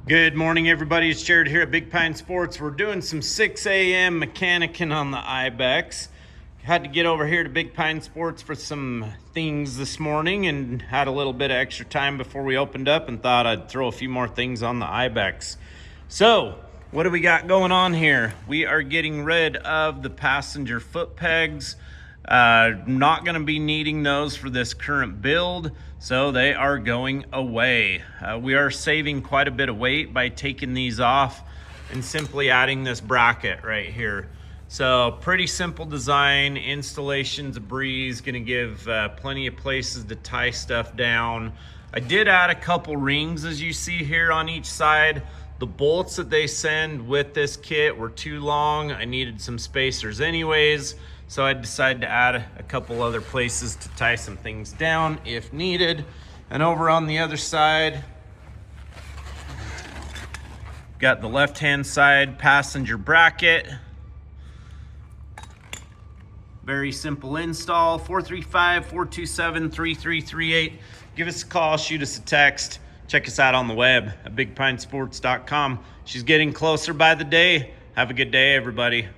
Good morning, everybody. It's Jared here at Big Pine Sports. We're doing some 6 a.m. mechanicking on the IBEX. Had to get over here to Big Pine Sports for some things this morning and had a little bit of extra time before we opened up and thought I'd throw a few more things on the IBEX. So, what do we got going on here? We are getting rid of the passenger foot pegs. Not going to be needing those for this current build, so they are going away. We are saving quite a bit of weight by taking these off and simply adding this bracket right here. So pretty simple design, installation's a breeze, going to give plenty of places to tie stuff down. I did add a couple rings, as you see here, on each side. The bolts that they send with this kit were too long. I needed some spacers anyways, so I decided to add a couple other places to tie some things down if needed. And over on the other side, got the left-hand side passenger bracket. Very simple install, 435-427-3338. Give us a call, shoot us a text. Check us out on the web at bigpinesports.com. She's getting closer by the day. Have a good day, everybody.